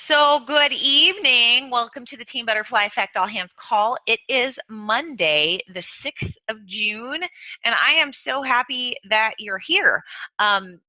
So, good evening. Welcome to the Team Butterfly Effect All Hands call. It is Monday, the 6th of June, and I am so happy that you're here. Um,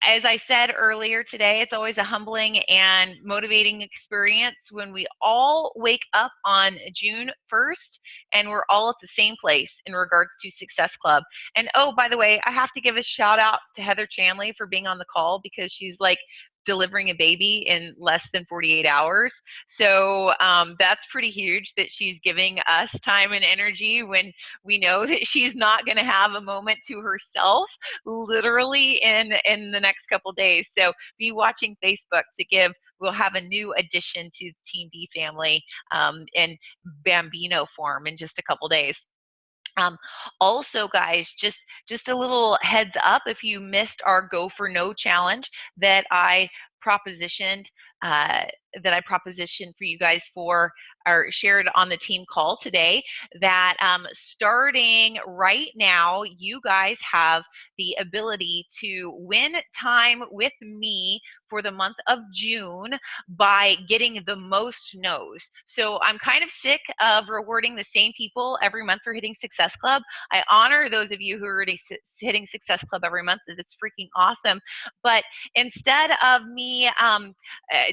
as I said earlier today, it's always a humbling and motivating experience when we all wake up on June 1st and we're all at the same place in regards to Success Club. And oh, by the way, I have to give a shout out to Heather Chanley for being on the call because she's like delivering a baby in less than 48 hours. So that's pretty huge that she's giving us time and energy when we know that she's not going to have a moment to herself literally in the next couple days. So be watching Facebook to give. We'll have a new addition to Team B family in Bambino form in just a couple days. Um, Also, guys, just a little heads up if you missed our Go for No challenge that I propositioned uh, for you guys for or shared on the team call today. That starting right now, you guys have the ability to win time with me for the month of June by getting the most no's. So I'm kind of sick of rewarding the same people every month for hitting Success Club. I honor those of you who are already hitting Success Club every month. It's freaking awesome. But instead of me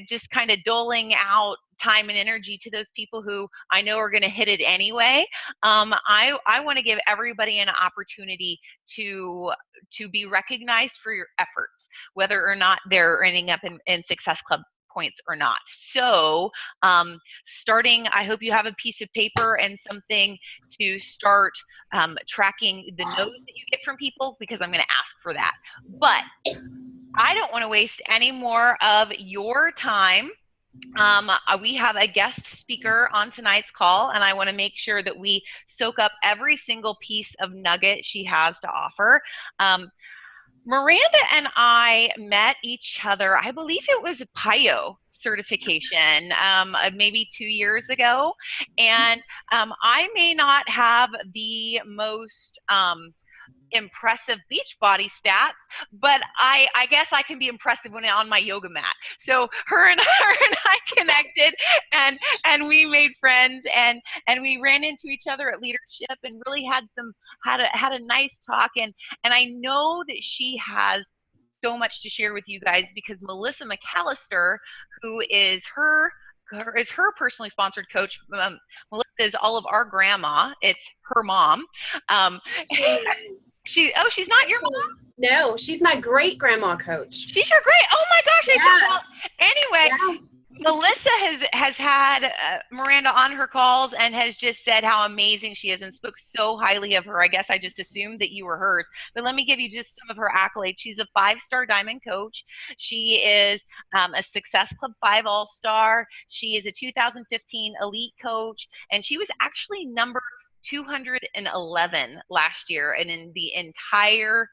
just kind of doling out time and energy to those people who I know are going to hit it anyway, I want to give everybody an opportunity to be recognized for your efforts, whether or not they're ending up in Success Club points or not. So starting, I hope you have a piece of paper and something to start tracking the notes that you get from people, because I'm going to ask for that. But I don't want to waste any more of your time. We have a guest speaker on tonight's call, and I want to make sure that we soak up every single piece of nugget she has to offer. Miranda and I met each other, I believe it was a PIO certification, maybe 2 years ago. And I may not have the most impressive beach body stats, but I guess I can be impressive when on my yoga mat. So her and I connected, and we made friends, and we ran into each other at leadership and really had a nice talk. And I know that she has so much to share with you guys, because Melissa McAllister, who is her personally sponsored coach. Melissa is all of our grandma. It's her mom. Um, she's not your mom? No, she's my great grandma coach. She's your great. Oh my gosh! Well, anyway, Yeah. Melissa has had Miranda on her calls and has just said how amazing she is and spoke so highly of her. I guess I just assumed that you were hers. But let me give you just some of her accolades. She's a 5-star diamond coach. She is a Success Club 5 All-Star. She is a 2015 Elite Coach, and she was actually number 211 last year, and in the entire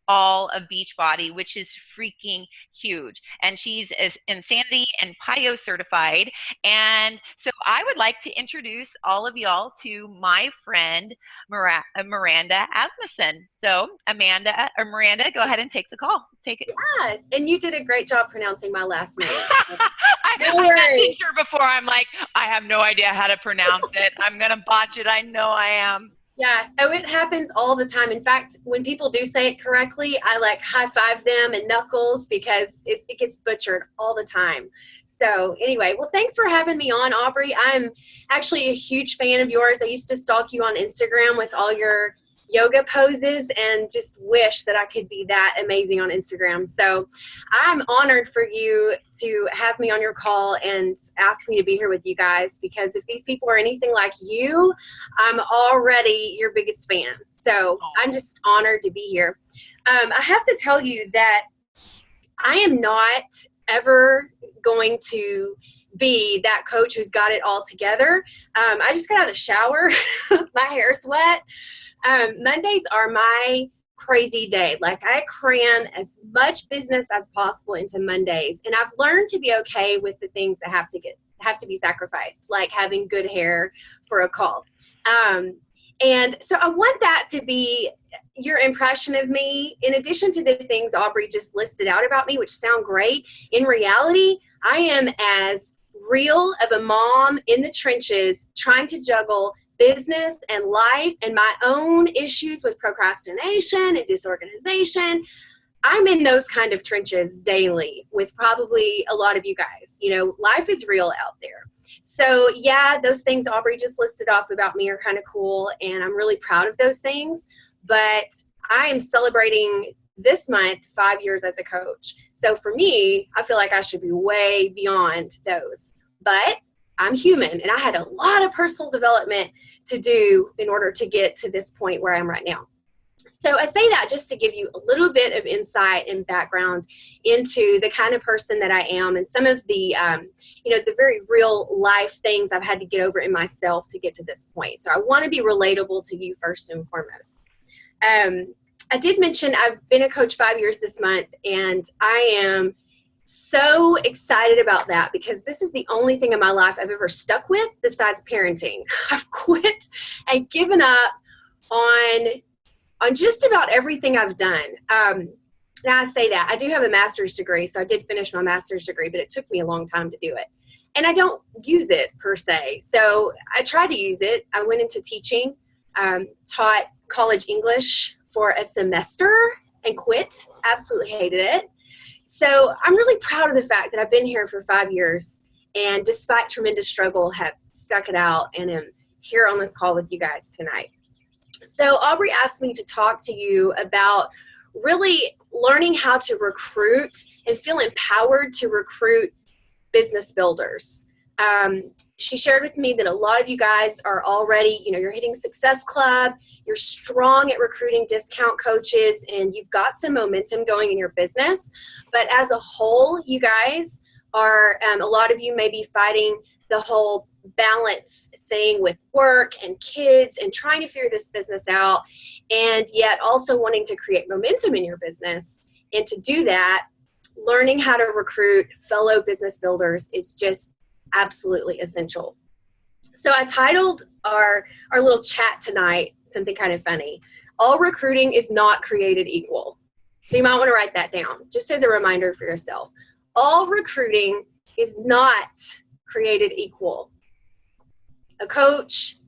all of Beachbody, which is freaking huge. And she's Insanity and PIO certified. And so I would like to introduce all of y'all to my friend Miranda Asmussen. So Miranda, go ahead and take the call. Take it. Yeah, and you did a great job pronouncing my last name. I've been sure before. I'm like, I have no idea how to pronounce it. I'm gonna botch it. I know I am. Yeah. Oh, it happens all the time. In fact, when people do say it correctly, I like high five them and knuckles, because it gets butchered all the time. So anyway, well, thanks for having me on, Aubrey. I'm actually a huge fan of yours. I used to stalk you on Instagram with all your yoga poses, and just wish that I could be that amazing on Instagram. So I'm honored for you to have me on your call and ask me to be here with you guys, because if these people are anything like you, I'm already your biggest fan. So I'm just honored to be here. I have to tell you that I am not ever going to be that coach who's got it all together. I just got out of the shower. My hair's wet. Mondays are my crazy day. Like, I cram as much business as possible into Mondays, and I've learned to be okay with the things that have to be sacrificed, like having good hair for a call. And so I want that to be your impression of me. In addition to the things Aubrey just listed out about me, which sound great, in reality, I am as real of a mom in the trenches trying to juggle business and life and my own issues with procrastination and disorganization. I'm in those kind of trenches daily with probably a lot of you guys. You know, life is real out there. So yeah, those things Aubrey just listed off about me are kind of cool, and I'm really proud of those things. But I am celebrating this month 5 years as a coach. So for me, I feel like I should be way beyond those. But I'm human, and I had a lot of personal development to do in order to get to this point where I am right now. So I say that just to give you a little bit of insight and background into the kind of person that I am and some of the, the very real life things I've had to get over in myself to get to this point. So I want to be relatable to you first and foremost. I did mention I've been a coach 5 years this month, and I am so excited about that because this is the only thing in my life I've ever stuck with besides parenting. I've quit and given up on just about everything I've done. Now I say that, I do have a master's degree, so I did finish my master's degree, but it took me a long time to do it. And I don't use it per se. So I tried to use it. I went into teaching, taught college English for a semester and quit. Absolutely hated it. So I'm really proud of the fact that I've been here for 5 years and despite tremendous struggle have stuck it out and am here on this call with you guys tonight. So Aubrey asked me to talk to you about really learning how to recruit and feel empowered to recruit business builders. She shared with me that a lot of you guys are already, you're hitting Success Club, you're strong at recruiting discount coaches, and you've got some momentum going in your business. But as a whole, you guys are, a lot of you may be fighting the whole balance thing with work and kids and trying to figure this business out, and yet also wanting to create momentum in your business. And to do that, learning how to recruit fellow business builders is just absolutely essential. So I titled our little chat tonight something kind of funny. All recruiting is not created equal. So you might want to write that down just as a reminder for yourself. All recruiting is not created equal. A coach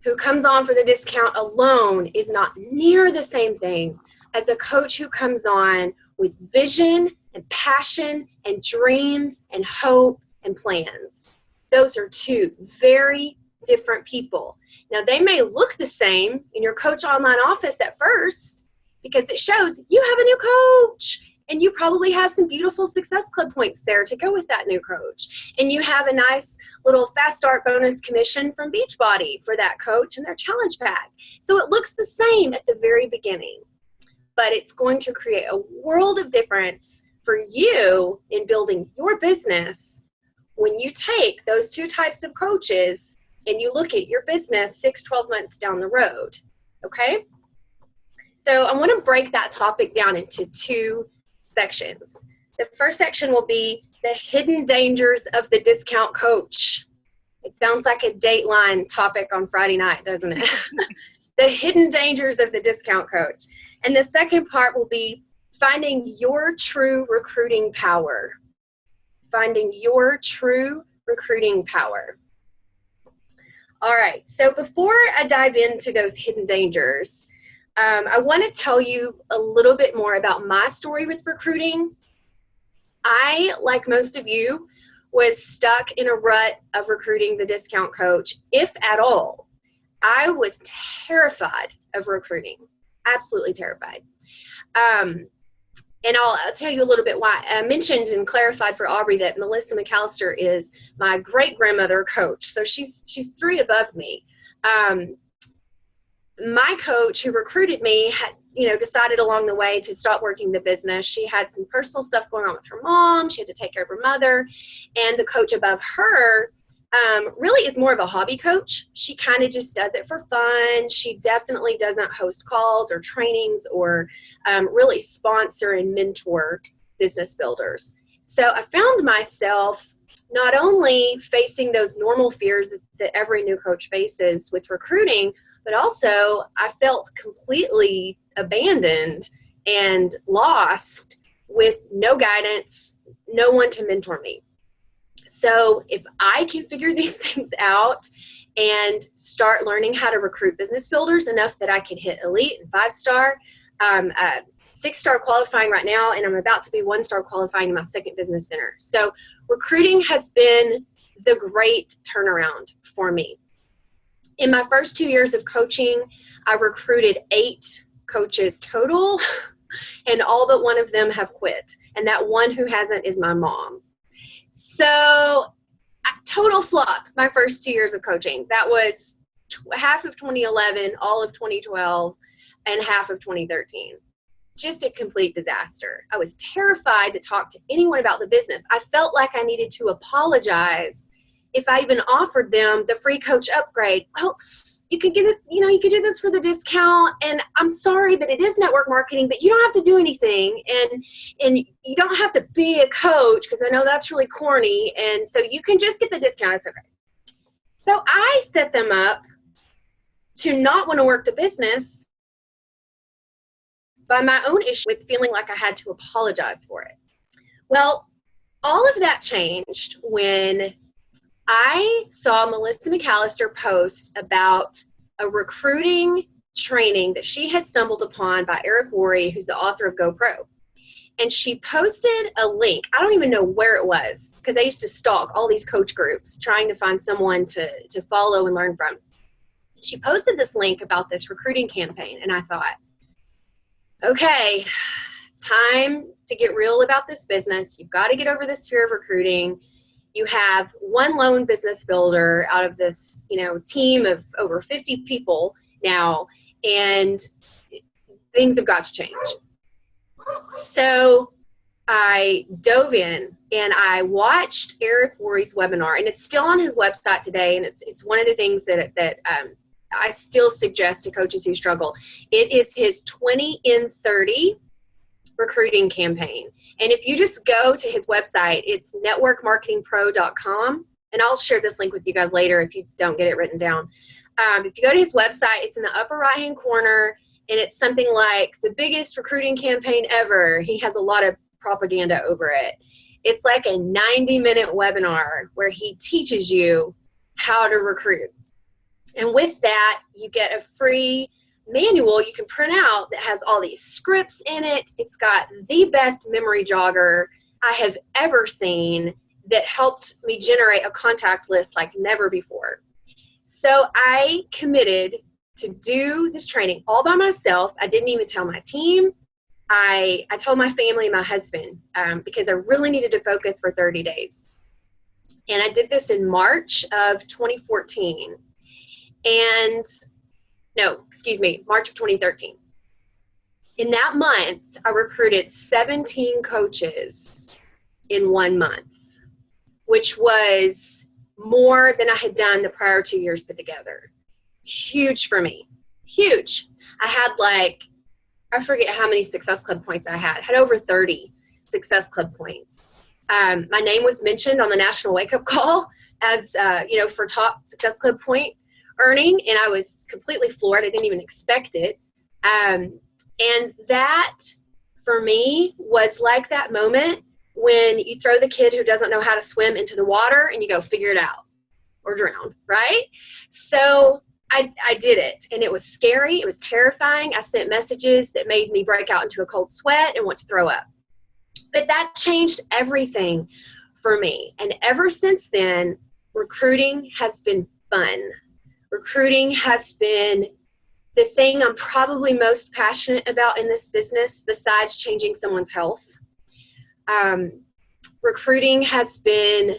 who comes on for the discount alone is not near the same thing as a coach who comes on with vision and passion and dreams and hope and plans. Those are two very different people. Now, they may look the same in your coach online office at first because it shows you have a new coach. And you probably have some beautiful Success Club points there to go with that new coach. And you have a nice little fast start bonus commission from Beachbody for that coach and their challenge pack. So it looks the same at the very beginning, but it's going to create a world of difference for you in building your business when you take those two types of coaches and you look at your business 6-12 months down the road, okay? So I want to break that topic down into two sections. The first section will be the hidden dangers of the discount coach. It sounds like a Dateline topic on Friday night, doesn't it? The hidden dangers of the discount coach. And the second part will be finding your true recruiting power. Finding your true recruiting power. All right, so before I dive into those hidden dangers, I want to tell you a little bit more about my story with recruiting. I, like most of you, was stuck in a rut of recruiting the discount coach, if at all. I was terrified of recruiting, absolutely terrified. And I'll tell you a little bit why. I mentioned and clarified for Aubrey that Melissa McAllister is my great-grandmother coach, so she's 3 above me. My coach who recruited me had, decided along the way to stop working the business. She had some personal stuff going on with her mom. She had to take care of her mother. And the coach above her really is more of a hobby coach. She kind of just does it for fun. She definitely doesn't host calls or trainings or really sponsor and mentor business builders. So I found myself not only facing those normal fears that every new coach faces with recruiting, but also I felt completely abandoned and lost with no guidance, no one to mentor me. So if I can figure these things out and start learning how to recruit business builders enough that I can hit elite and 5-star, 6-star qualifying right now, and I'm about to be 1-star qualifying in my second business center. So recruiting has been the great turnaround for me. In my first 2 years of coaching, I recruited 8 coaches total, and all but one of them have quit. And that one who hasn't is my mom. So total flop my first 2 years of coaching. That was half of 2011, all of 2012, and half of 2013. Just a complete disaster. I was terrified to talk to anyone about the business. I felt like I needed to apologize if I even offered them the free coach upgrade. Well, you could get it, you could do this for the discount, and I'm sorry, but it is network marketing, but you don't have to do anything, and you don't have to be a coach, because I know that's really corny, and so you can just get the discount. It's okay. So I set them up to not want to work the business by my own issue with feeling like I had to apologize for it. Well, all of that changed when I saw Melissa McAllister post about a recruiting training that she had stumbled upon by Eric Worre, who's the author of GoPro. And she posted a link. I don't even know where it was, because I used to stalk all these coach groups trying to find someone to follow and learn from. She posted this link about this recruiting campaign, and I thought, okay, time to get real about this business. You've got to get over this fear of recruiting. You have one lone business builder out of this, team of over 50 people now, and things have got to change. So I dove in and I watched Eric Worre's webinar, and it's still on his website today, and it's one of the things that I still suggest to coaches who struggle. It is his 20 in 30 recruiting campaign. And if you just go to his website, it's networkmarketingpro.com. And I'll share this link with you guys later if you don't get it written down. If you go to his website, it's in the upper right-hand corner, and it's something like the biggest recruiting campaign ever. He has a lot of propaganda over it. It's like a 90-minute webinar where he teaches you how to recruit. And with that, you get a free manual you can print out that has all these scripts in it. It's got the best memory jogger I have ever seen that helped me generate a contact list like never before. So I committed to do this training all by myself. I didn't even tell my team. I told my family and my husband because I really needed to focus for 30 days. And I did this in March of 2014. March of 2013. In that month, I recruited 17 coaches in 1 month, which was more than I had done the prior 2 years put together. Huge for me. Huge. I had I forget how many Success Club points I had. I had over 30 Success Club points. My name was mentioned on the National Wake Up Call as, for top Success Club point earning, and I was completely floored. I didn't even expect it. And that, for me, was like that moment when you throw the kid who doesn't know how to swim into the water and you go, figure it out, or drown, right? So I did it, and it was scary. It was terrifying. I sent messages that made me break out into a cold sweat and want to throw up. But that changed everything for me. And ever since then, recruiting has been fun. Recruiting has been the thing I'm probably most passionate about in this business, besides changing someone's health. Recruiting has been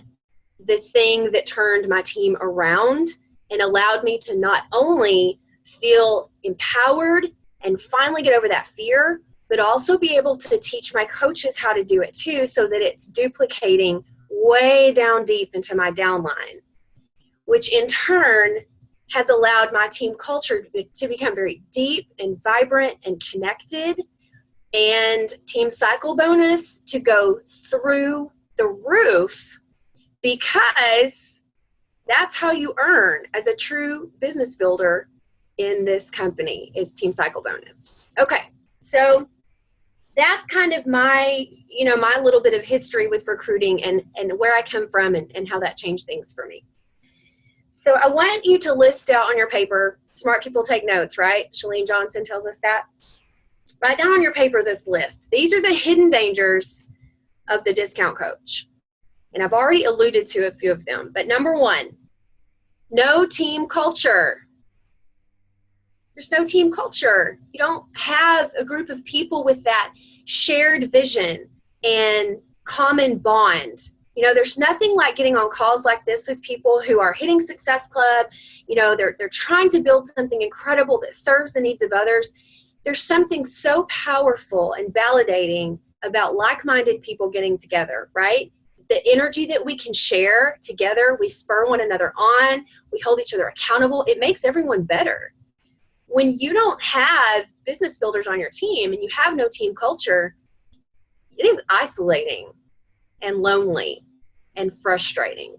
the thing that turned my team around and allowed me to not only feel empowered and finally get over that fear, but also be able to teach my coaches how to do it too, so that it's duplicating way down deep into my downline, which in turn has allowed my team culture to become very deep and vibrant and connected, and team cycle bonus to go through the roof, because that's how you earn as a true business builder, in this company is team cycle bonus. Okay, so that's kind of my, my little bit of history with recruiting and where I come from and how that changed things for me. So I want you to list out on your paper. Smart people take notes, right? Shalene Johnson tells us that. Write down on your paper this list. These are the hidden dangers of the discount coach. And I've already alluded to a few of them. But number one, no team culture. There's no team culture. You don't have a group of people with that shared vision and common bond. There's nothing like getting on calls like this with people who are hitting Success Club. They're trying to build something incredible that serves the needs of others. There's something so powerful and validating about like-minded people getting together, right? The energy that we can share together, we spur one another on, we hold each other accountable. It makes everyone better. When you don't have business builders on your team and you have no team culture, it is isolating and lonely and frustrating.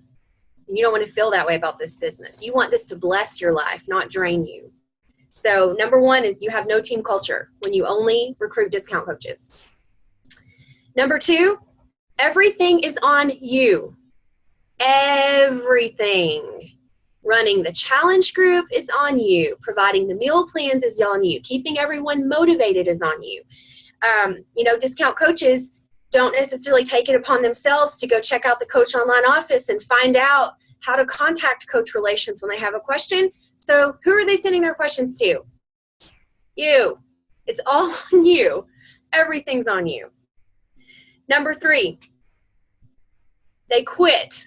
And you don't want to feel that way about this business. You want this to bless your life, not drain you. So number one is you have no team culture when you only recruit discount coaches. Number two, everything is on you. Everything. Running the challenge group is on you. Providing the meal plans is on you. Keeping everyone motivated is on you. Discount coaches don't necessarily take it upon themselves to go check out the Coach Online office and find out how to contact Coach Relations when they have a question. So who are they sending their questions to? You. It's all on you. Everything's on you. Number three, they quit.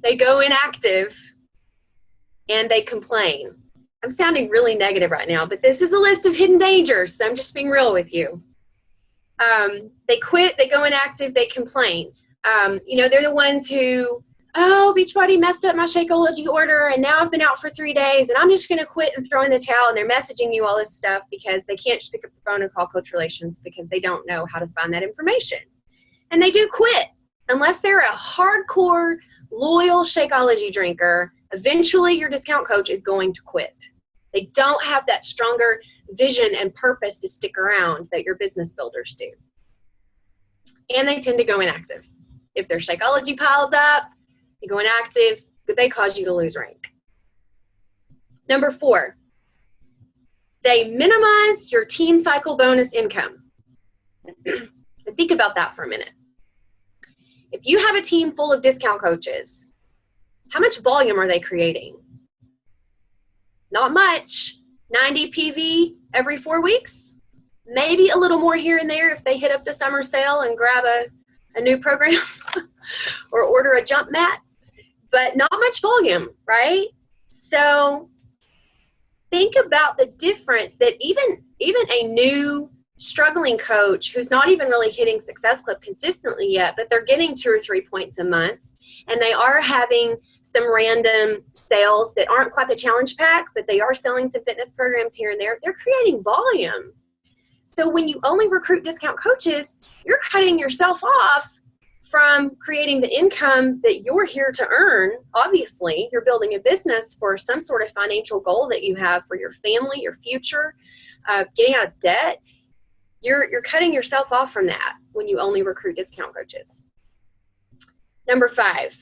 They go inactive and they complain. I'm sounding really negative right now, but this is a list of hidden dangers, so I'm just being real with you. They quit, they go inactive, they complain. They're the ones who, Beachbody messed up my Shakeology order and now I've been out for 3 days and I'm just going to quit and throw in the towel, and they're messaging you all this stuff because they can't just pick up the phone and call Coach Relations because they don't know how to find that information. And they do quit. Unless they're a hardcore, loyal Shakeology drinker, eventually your discount coach is going to quit. They don't have that stronger vision and purpose to stick around that your business builders do. And they tend to go inactive. If their Shakeology piles up, they go inactive, they cause you to lose rank. Number four, they minimize your team cycle bonus income. Think about that for a minute. If you have a team full of discount coaches, how much volume are they creating? Not much. 90 PV every 4 weeks? Maybe a little more here and there if they hit up the summer sale and grab a new program or order a jump mat, but not much volume, right? So think about the difference that even a new struggling coach who's not even really hitting Success Club consistently yet, but they're getting 2 or 3 points a month, and they are having some random sales that aren't quite the challenge pack, but they are selling some fitness programs here and there. They're creating volume. So when you only recruit discount coaches, you're cutting yourself off from creating the income that you're here to earn. Obviously, you're building a business for some sort of financial goal that you have for your family, your future, getting out of debt. You're cutting yourself off from that when you only recruit discount coaches. Number 5,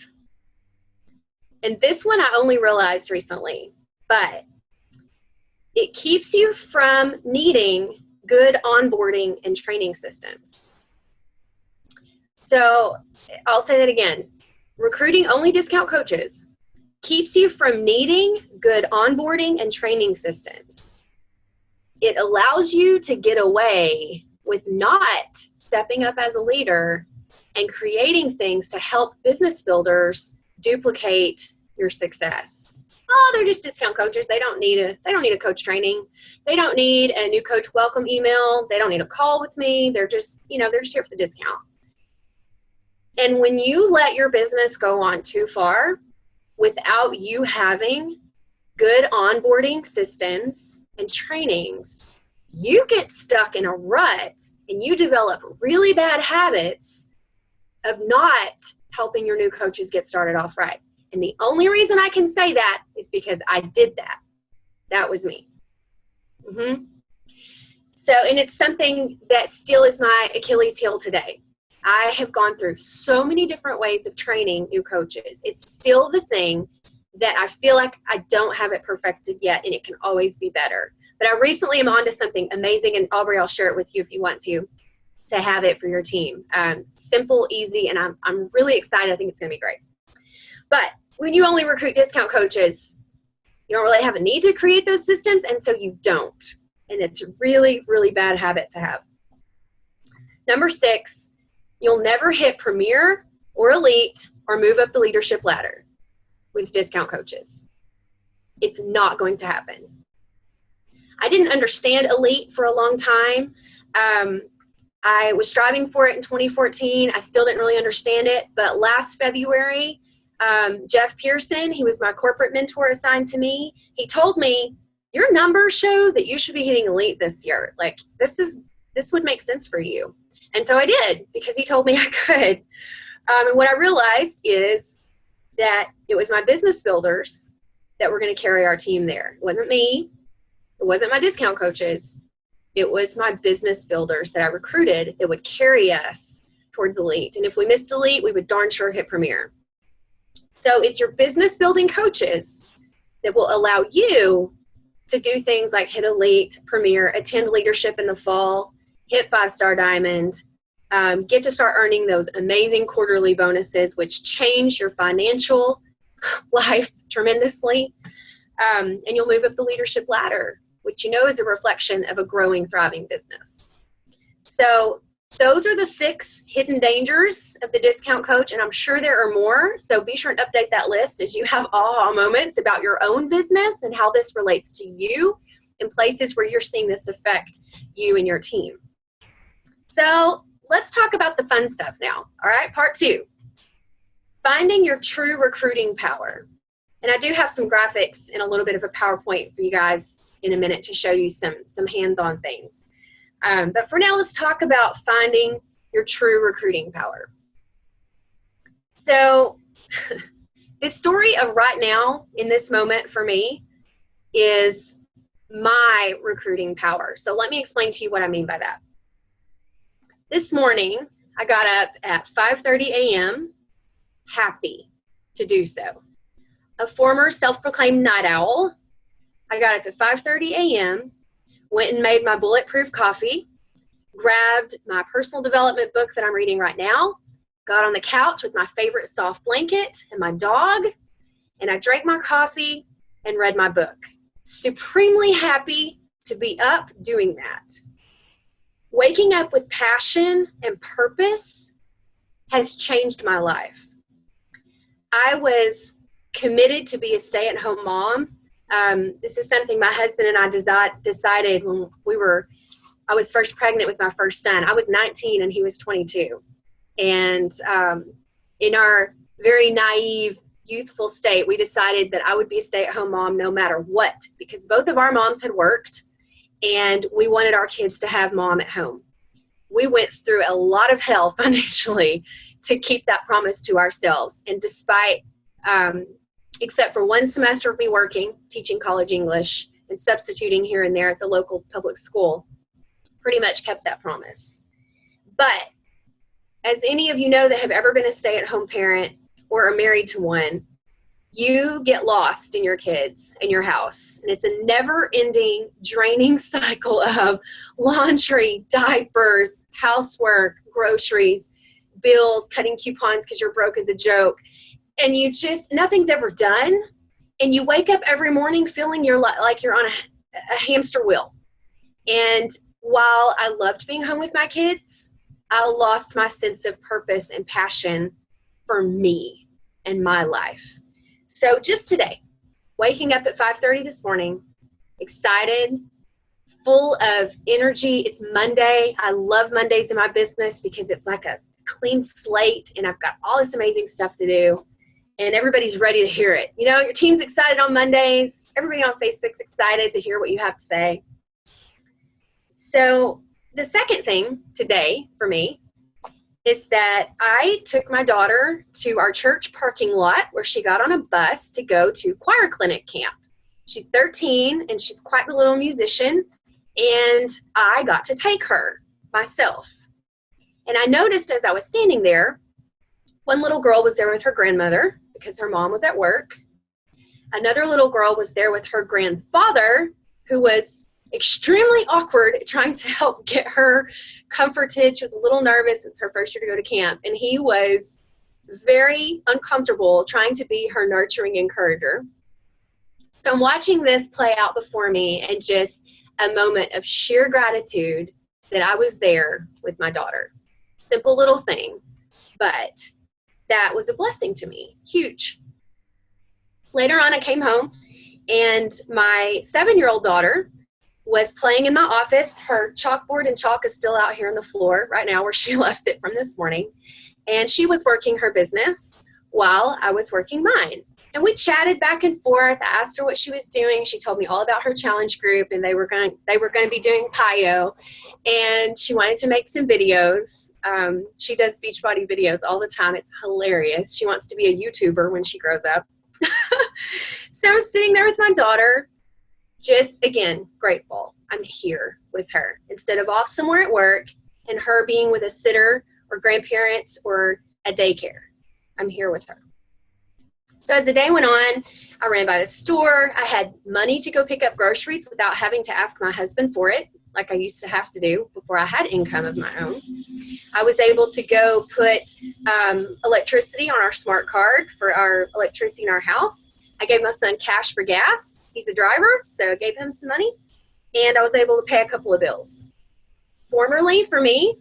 and this one I only realized recently, but it keeps you from needing good onboarding and training systems. So I'll say that again. Recruiting only discount coaches keeps you from needing good onboarding and training systems. It allows you to get away with not stepping up as a leader and creating things to help business builders duplicate your success. Oh, they're just discount coaches. They don't need a coach training. They don't need a new coach welcome email. They don't need a call with me. They're just here for the discount. And when you let your business go on too far without you having good onboarding systems and trainings, you get stuck in a rut and you develop really bad habits of not helping your new coaches get started off right. And the only reason I can say that is because I did that. That was me. So, and it's something that still is my Achilles heel today. I have gone through so many different ways of training new coaches. It's still the thing that I feel like I don't have it perfected yet, and it can always be better. But I recently am onto something amazing, and Aubrey, I'll share it with you if you want to have it for your team. Simple, easy, and I'm really excited. I think it's going to be great. But when you only recruit discount coaches, you don't really have a need to create those systems, and so you don't. And it's a really, really bad habit to have. Number 6, you'll never hit Premier or Elite or move up the leadership ladder with discount coaches. It's not going to happen. I didn't understand Elite for a long time. I was striving for it in 2014. I still didn't really understand it. But last February, Jeff Pearson, he was my corporate mentor assigned to me. He told me, your numbers show that you should be hitting Elite this year. Like, this would make sense for you. And so I did, because he told me I could. And what I realized is that it was my business builders that were going to carry our team there. It wasn't me. It wasn't my discount coaches. It was my business builders that I recruited that would carry us towards Elite. And if we missed Elite, we would darn sure hit Premier. So it's your business building coaches that will allow you to do things like hit Elite, Premier, attend leadership in the fall, hit 5-star Diamond, get to start earning those amazing quarterly bonuses, which change your financial life tremendously. And you'll move up the leadership ladder, which you know is a reflection of a growing, thriving business. So those are the 6 hidden dangers of the discount coach, and I'm sure there are more. So be sure and update that list as you have aha moments about your own business and how this relates to you in places where you're seeing this affect you and your team. So let's talk about the fun stuff now. All right, part 2, finding your true recruiting power. And I do have some graphics and a little bit of a PowerPoint for you guys in a minute to show you some hands-on things. But for now, let's talk about finding your true recruiting power. So the story of right now in this moment for me is my recruiting power. So let me explain to you what I mean by that. This morning, I got up at 5:30 a.m., happy to do so. A former self-proclaimed night owl, I got up at 5:30 a.m., went and made my bulletproof coffee, grabbed my personal development book that I'm reading right now, got on the couch with my favorite soft blanket and my dog, and I drank my coffee and read my book. Supremely happy to be up doing that. Waking up with passion and purpose has changed my life. I was committed to be a stay-at-home mom. This is something my husband and I decided when I was first pregnant with my first son. I was 19 and he was 22. And in our very naive, youthful state, we decided that I would be a stay-at-home mom no matter what, because both of our moms had worked and we wanted our kids to have mom at home. We went through a lot of hell financially to keep that promise to ourselves. And despite, except for one semester of me working, teaching college English and substituting here and there at the local public school, pretty much kept that promise. But as any of you know that have ever been a stay-at-home parent or are married to one, you get lost in your kids and your house. And it's a never-ending, draining cycle of laundry, diapers, housework, groceries, bills, cutting coupons because you're broke as a joke. And you just, nothing's ever done. And you wake up every morning feeling like you're on a hamster wheel. And while I loved being home with my kids, I lost my sense of purpose and passion for me and my life. So just today, waking up at 5:30 this morning, excited, full of energy. It's Monday. I love Mondays in my business because it's like a clean slate and I've got all this amazing stuff to do and everybody's ready to hear it. You know, your team's excited on Mondays. Everybody on Facebook's excited to hear what you have to say. So the second thing today for me is that I took my daughter to our church parking lot where she got on a bus to go to choir clinic camp. She's 13 and she's quite the little musician. And I got to take her myself. And I noticed as I was standing there, one little girl was there with her grandmother because her mom was at work. Another little girl was there with her grandfather, who was extremely awkward trying to help get her comforted. She was a little nervous. It's her first year to go to camp. And he was very uncomfortable trying to be her nurturing encourager. So I'm watching this play out before me and just a moment of sheer gratitude that I was there with my daughter. Simple little thing, but that was a blessing to me, huge. Later on, I came home and my 7-year-old daughter was playing in my office. Her chalkboard and chalk is still out here on the floor right now where she left it from this morning. And she was working her business while I was working mine. And we chatted back and forth. I asked her what she was doing. She told me all about her challenge group, and they were going to be doing PIO, and she wanted to make some videos. She does Beachbody videos all the time. It's hilarious. She wants to be a YouTuber when she grows up. So I was sitting there with my daughter, just, again, grateful. I'm here with her instead of off somewhere at work and her being with a sitter or grandparents or a daycare. I'm here with her. So as the day went on, I ran by the store. I had money to go pick up groceries without having to ask my husband for it, like I used to have to do before I had income of my own. I was able to go put electricity on our smart card for our electricity in our house. I gave my son cash for gas. He's a driver, so I gave him some money. And I was able to pay a couple of bills. Formerly, for me,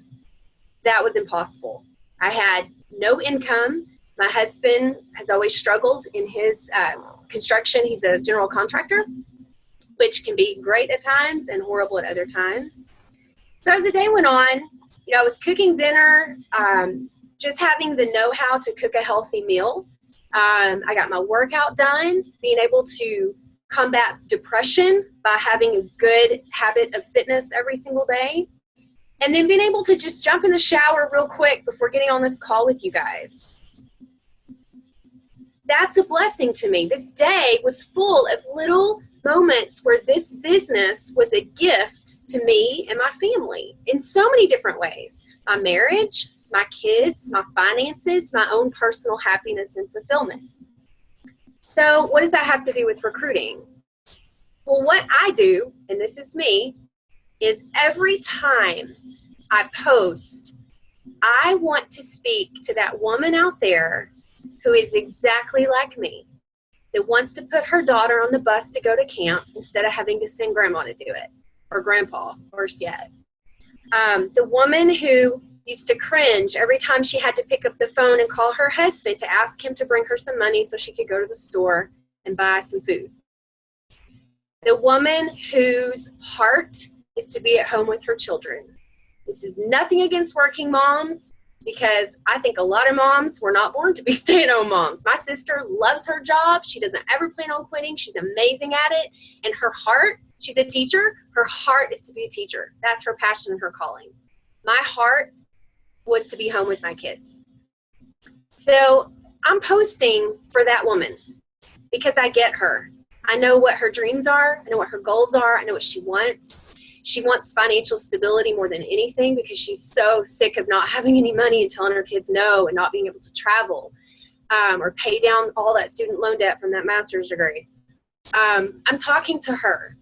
that was impossible. I had no income. My husband has always struggled in his construction. He's a general contractor, which can be great at times and horrible at other times. So as the day went on, I was cooking dinner, just having the know-how to cook a healthy meal. I got my workout done, being able to combat depression by having a good habit of fitness every single day, and then being able to just jump in the shower real quick before getting on this call with you guys. That's a blessing to me. This day was full of little moments where this business was a gift to me and my family in so many different ways. My marriage, my kids, my finances, my own personal happiness and fulfillment. So what does that have to do with recruiting? Well, what I do, and this is me, is every time I post, I want to speak to that woman out there who is exactly like me, that wants to put her daughter on the bus to go to camp instead of having to send grandma to do it, or grandpa, worse yet. The woman who used to cringe every time she had to pick up the phone and call her husband to ask him to bring her some money so she could go to the store and buy some food. The woman whose heart is to be at home with her children. This is nothing against working moms, because I think a lot of moms were not born to be stay-at-home moms. My sister loves her job. She doesn't ever plan on quitting. She's amazing at it. And her heart, she's a teacher. Her heart is to be a teacher. That's her passion and her calling. My heart was to be home with my kids. So I'm posting for that woman because I get her. I know what her dreams are. I know what her goals are. I know what she wants. She wants financial stability more than anything because she's so sick of not having any money and telling her kids no and not being able to travel or pay down all that student loan debt from that master's degree. I'm talking to her.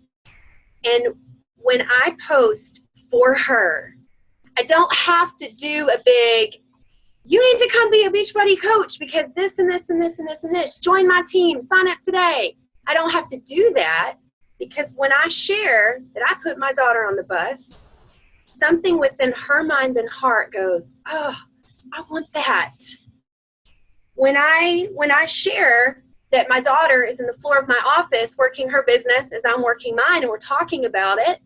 And when I post for her, I don't have to do a big, you need to come be a Beachbody coach because this and this and this and this and this. Join my team. Sign up today. I don't have to do that. Because when I share that I put my daughter on the bus, something within her mind and heart goes, oh, I want that. When I share that my daughter is in the floor of my office working her business as I'm working mine and we're talking about it,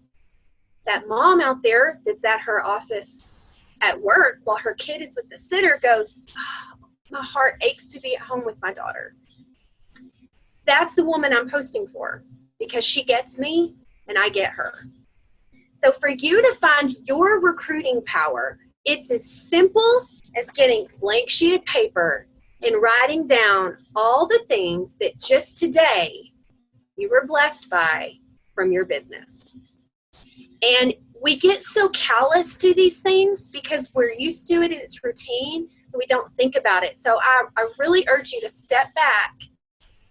that mom out there that's at her office at work while her kid is with the sitter goes, oh, my heart aches to be at home with my daughter. That's the woman I'm posting for. Because she gets me and I get her. So for you to find your recruiting power, it's as simple as getting a blank sheet of paper and writing down all the things that just today you were blessed by from your business. And we get so callous to these things because we're used to it and it's routine, and we don't think about it. So I really urge you to step back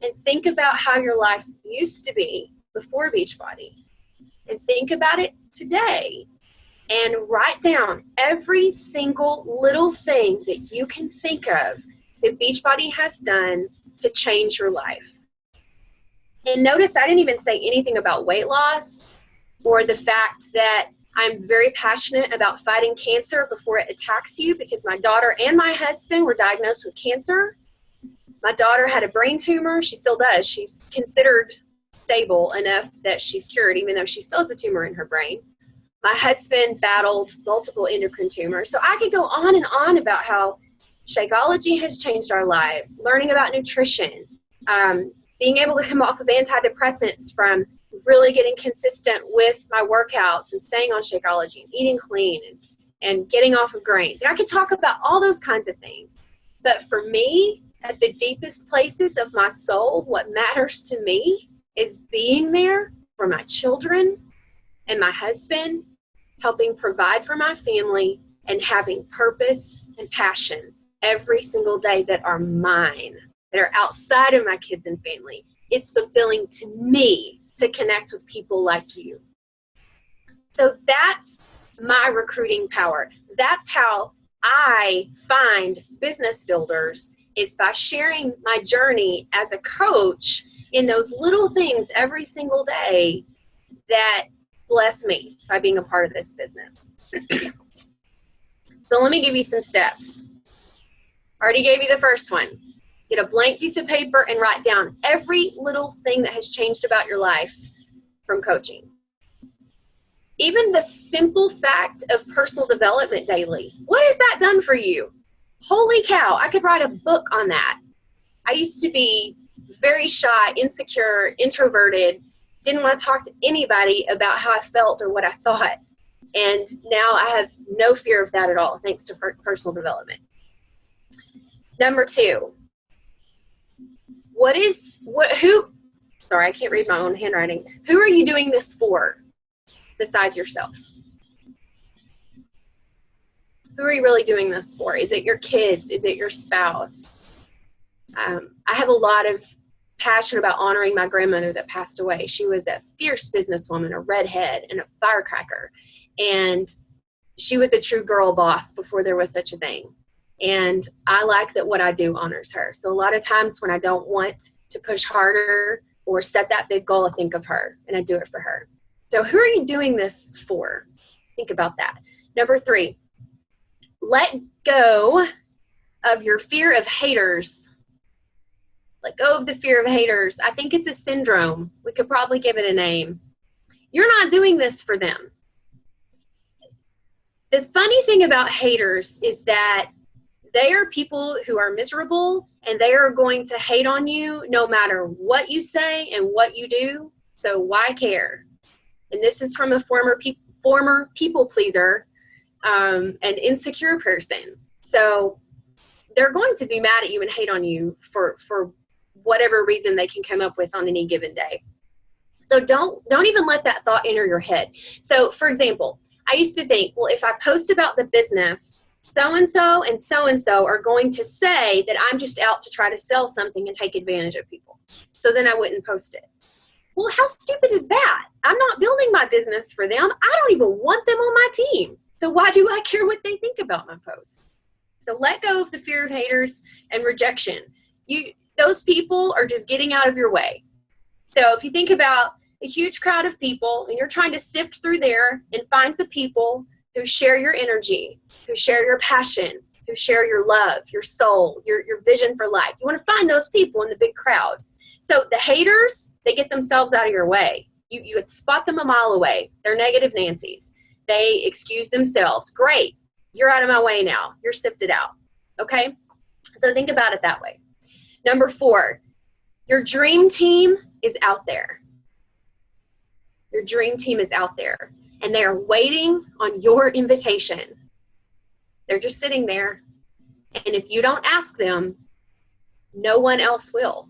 and think about how your life used to be before Beachbody, and think about it today, and write down every single little thing that you can think of that Beachbody has done to change your life. And notice I didn't even say anything about weight loss or the fact that I'm very passionate about fighting cancer before it attacks you, because my daughter and my husband were diagnosed with cancer. My daughter had a brain tumor. She still does. She's considered stable enough that she's cured, even though she still has a tumor in her brain. My husband battled multiple endocrine tumors. So I could go on and on about how Shakeology has changed our lives, learning about nutrition, being able to come off of antidepressants from really getting consistent with my workouts and staying on Shakeology and eating clean and getting off of grains. And I could talk about all those kinds of things. But for me, at the deepest places of my soul, what matters to me is being there for my children and my husband, helping provide for my family, and having purpose and passion every single day that are mine, that are outside of my kids and family. It's fulfilling to me to connect with people like you. So that's my recruiting power. That's how I find business builders, is by sharing my journey as a coach in those little things every single day that bless me by being a part of this business. So let me give you some steps. I already gave you the first one. Get a blank piece of paper and write down every little thing that has changed about your life from coaching. Even the simple fact of personal development daily. What has that done for you? Holy cow, I could write a book on that. I used to be very shy, insecure, introverted, didn't want to talk to anybody about how I felt or what I thought. And now I have no fear of that at all, thanks to personal development. Number 2, sorry, I can't read my own handwriting. Who are you doing this for besides yourself? Who are you really doing this for? Is it your kids? Is it your spouse? I have a lot of passion about honoring my grandmother that passed away. She was a fierce businesswoman, a redhead, and a firecracker. And she was a true girl boss before there was such a thing. And I like that what I do honors her. So a lot of times when I don't want to push harder or set that big goal, I think of her and I do it for her. So who are you doing this for? Think about that. Number 3, let go of your fear of haters. Let go of the fear of haters. I think it's a syndrome. We could probably give it a name. You're not doing this for them. The funny thing about haters is that they are people who are miserable, and they are going to hate on you no matter what you say and what you do. So why care? And this is from a former people pleaser, an insecure person. So they're going to be mad at you and hate on you for whatever reason they can come up with on any given day. So don't even let that thought enter your head. So for example, I used to think, well, if I post about the business, so-and-so and so-and-so are going to say that I'm just out to try to sell something and take advantage of people. So then I wouldn't post it. Well, how stupid is that? I'm not building my business for them. I don't even want them on my team. So why do I care what they think about my posts? So let go of the fear of haters and rejection. Those people are just getting out of your way. So if you think about a huge crowd of people and you're trying to sift through there and find the people who share your energy, who share your passion, who share your love, your soul, your vision for life. You want to find those people in the big crowd. So the haters, they get themselves out of your way. You would spot them a mile away. They're negative Nancy's. They excuse themselves. Great. You're out of my way now. You're sifted out. Okay? So think about it that way. Number 4, your dream team is out there. Your dream team is out there. And they are waiting on your invitation. They're just sitting there. And if you don't ask them, no one else will.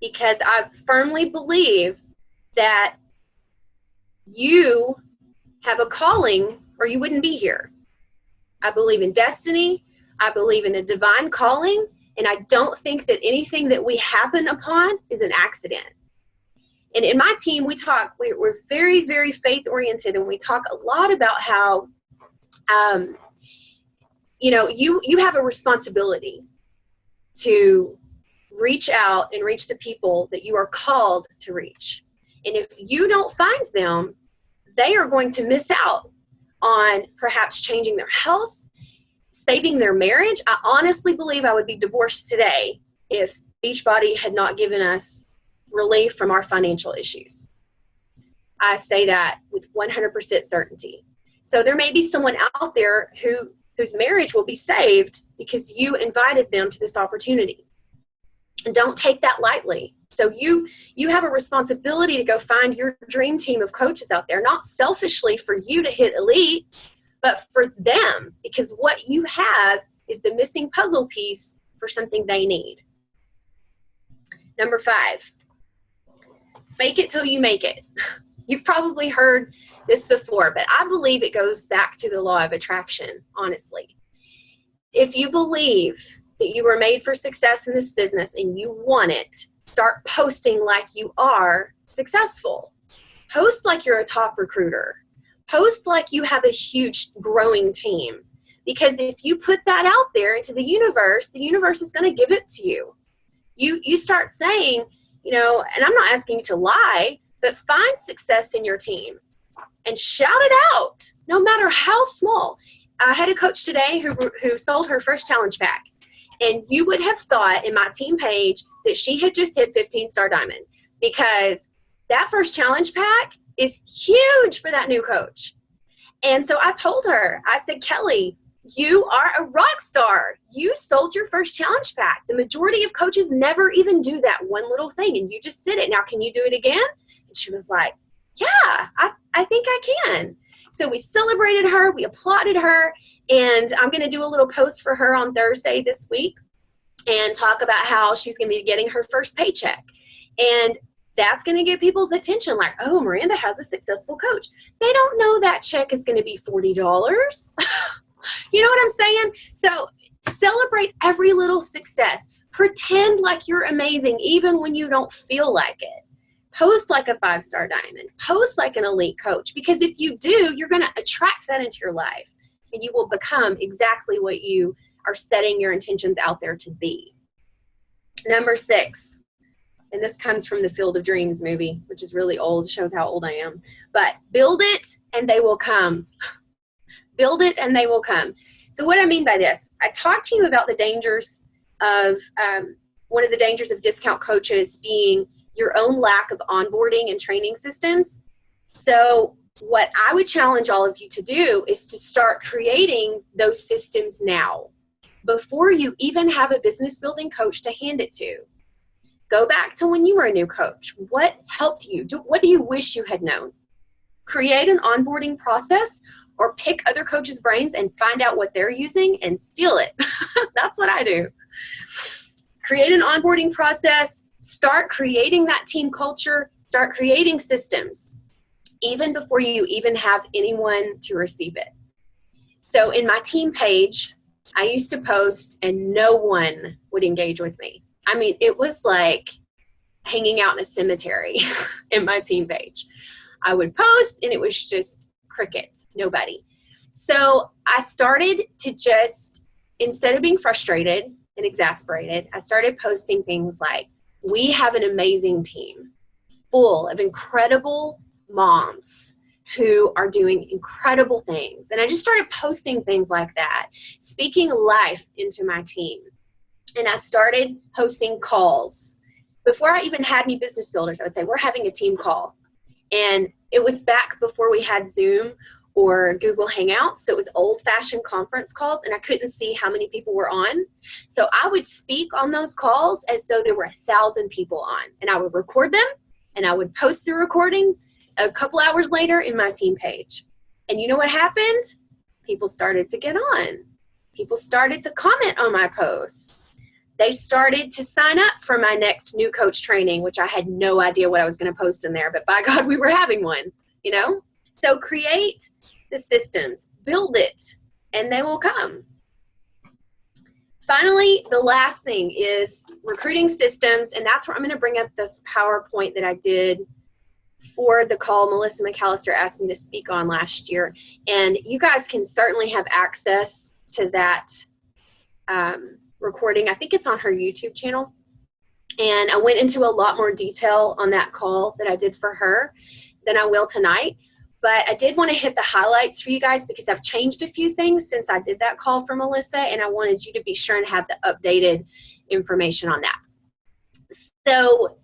because I firmly believe that you have a calling or you wouldn't be here. I believe in destiny. I believe in a divine calling. And I don't think that anything that we happen upon is an accident. And in my team, we're very, very faith oriented. And we talk a lot about how, you have a responsibility to reach out and reach the people that you are called to reach. And if you don't find them, they are going to miss out on perhaps changing their health, saving their marriage. I honestly believe I would be divorced today if Beachbody had not given us relief from our financial issues. I say that with 100% certainty. So there may be someone out there whose marriage will be saved because you invited them to this opportunity. And don't take that lightly. So you have a responsibility to go find your dream team of coaches out there, not selfishly for you to hit elite, but for them, because what you have is the missing puzzle piece for something they need. Number 5, fake it till you make it. You've probably heard this before, but I believe it goes back to the law of attraction, honestly. If you believe that you were made for success in this business and you want it, start posting like you are successful. Post like you're a top recruiter. Post like you have a huge growing team. Because if you put that out there into the universe is going to give it to you. You start saying, and I'm not asking you to lie, but find success in your team and shout it out, no matter how small. I had a coach today who sold her first challenge pack. And you would have thought in my team page that she had just hit 15-star diamond, because that first challenge pack is huge for that new coach. And so I told her, I said, Kelly, you are a rock star. You sold your first challenge pack. The majority of coaches never even do that one little thing, and you just did it. Now, can you do it again? And she was like, yeah, I think I can. So we celebrated her, we applauded her, and I'm going to do a little post for her on Thursday this week and talk about how she's going to be getting her first paycheck. And that's going to get people's attention, like, oh, Miranda has a successful coach. They don't know that check is going to be $40. You know what I'm saying? So celebrate every little success. Pretend like you're amazing even when you don't feel like it. Post like a 5-star diamond. Post like an elite coach, because if you do, you're going to attract that into your life and you will become exactly what you are setting your intentions out there to be. Number 6, and this comes from the Field of Dreams movie, which is really old, shows how old I am, but build it and they will come. Build it and they will come. So what I mean by this, I talked to you about the dangers of, one of the dangers of discount coaches being your own lack of onboarding and training systems. So what I would challenge all of you to do is to start creating those systems now, before you even have a business building coach to hand it to. Go back to when you were a new coach. What helped you? What do you wish you had known? Create an onboarding process, or pick other coaches' brains and find out what they're using and steal it. That's what I do. Create an onboarding process. Start creating that team culture. Start creating systems, even before you even have anyone to receive it. So in my team page, I used to post and no one would engage with me. I mean, it was like hanging out in a cemetery in my team page. I would post and it was just crickets, nobody. So I started to just, instead of being frustrated and exasperated, I started posting things like, we have an amazing team full of incredible moms who are doing incredible things. And I just started posting things like that, speaking life into my team. And I started hosting calls. Before I even had any business builders, I would say, we're having a team call. And it was back before we had Zoom or Google Hangouts. So it was old-fashioned conference calls, and I couldn't see how many people were on. So I would speak on those calls as though there were 1,000 people on. And I would record them, and I would post the recording a couple hours later in my team page. And you know what happened? People started to get on. People started to comment on my posts. they started to sign up for my next new coach training, which I had no idea what I was going to post in there, but by God, we were having one, you know? So create the systems, build it, and they will come. Finally, the last thing is recruiting systems, and that's where I'm going to bring up this PowerPoint that I did for the call Melissa McAllister asked me to speak on last year. And you guys can certainly have access to that recording. I think it's on her YouTube channel. And I went into a lot more detail on that call that I did for her than I will tonight. But I did want to hit the highlights for you guys because I've changed a few things since I did that call for Melissa, and I wanted you to be sure and have the updated information on that. So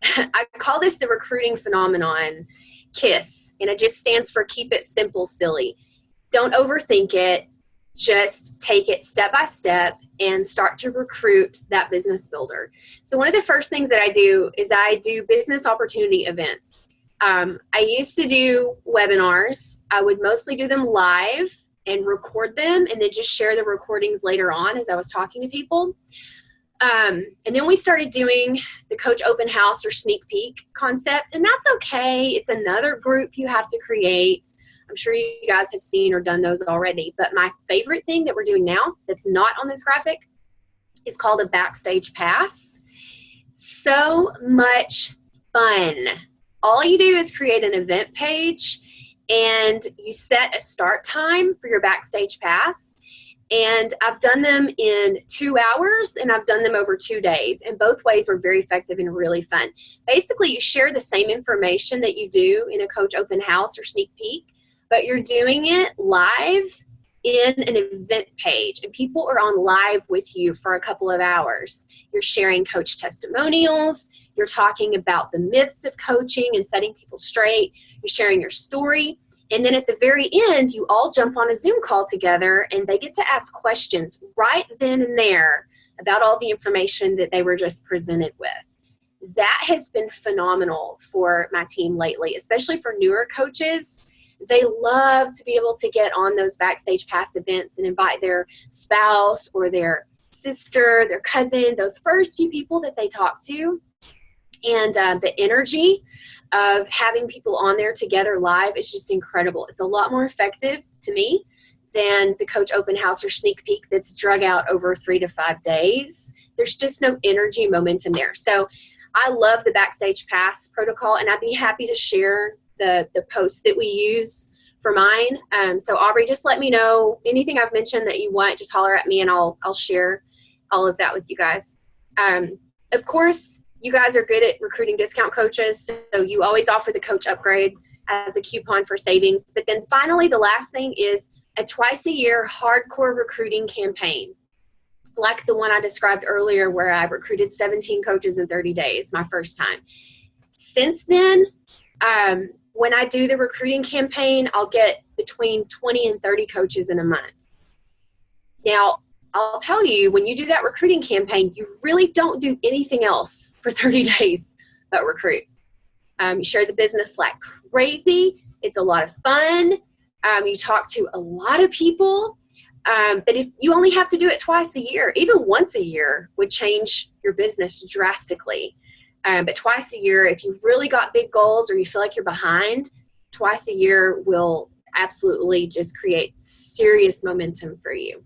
I call this the recruiting phenomenon, KISS, and it just stands for keep it simple, silly. Don't overthink it. Just take it step by step and start to recruit that business builder. So one of the first things that I do is I do business opportunity events. I used to do webinars. I would mostly do them live and record them and then just share the recordings later on as I was talking to people. And then we started doing the coach open house or sneak peek concept, and that's okay. It's another group you have to create. I'm sure you guys have seen or done those already, but my favorite thing that we're doing now that's not on this graphic is called a backstage pass. So much fun. All you do is create an event page and you set a start time for your backstage pass. And I've done them in 2 hours and I've done them over 2 days. And both ways were very effective and really fun. Basically, you share the same information that you do in a coach open house or sneak peek, but you're doing it live in an event page. And people are on live with you for a couple of hours. You're sharing coach testimonials. You're talking about the myths of coaching and setting people straight. You're sharing your story. And then at the very end, you all jump on a Zoom call together and they get to ask questions right then and there about all the information that they were just presented with. That has been phenomenal for my team lately, especially for newer coaches. They love to be able to get on those backstage pass events and invite their spouse or their sister, their cousin, those first few people that they talk to. And the energy of having people on there together live is just incredible. It's a lot more effective to me than the coach open house or sneak peek that's drug out over 3 to 5 days. There's just no energy and momentum there. So I love the backstage pass protocol, and I'd be happy to share the posts that we use for mine. So Aubrey, just let me know anything I've mentioned that you want. Just holler at me and I'll share all of that with you guys. Of course, you guys are good at recruiting discount coaches, so you always offer the coach upgrade as a coupon for savings. But then finally, the last thing is a twice-a-year hardcore recruiting campaign, like the one I described earlier where I recruited 17 coaches in 30 days, my first time. Since then, when I do the recruiting campaign, I'll get between 20 and 30 coaches in a month. Now, I'll tell you, when you do that recruiting campaign, you really don't do anything else for 30 days but recruit. You share the business like crazy. It's a lot of fun. You talk to a lot of people. But if you only have to do it twice a year, even once a year would change your business drastically. But twice a year, if you've really got big goals or you feel like you're behind, twice a year will absolutely just create serious momentum for you.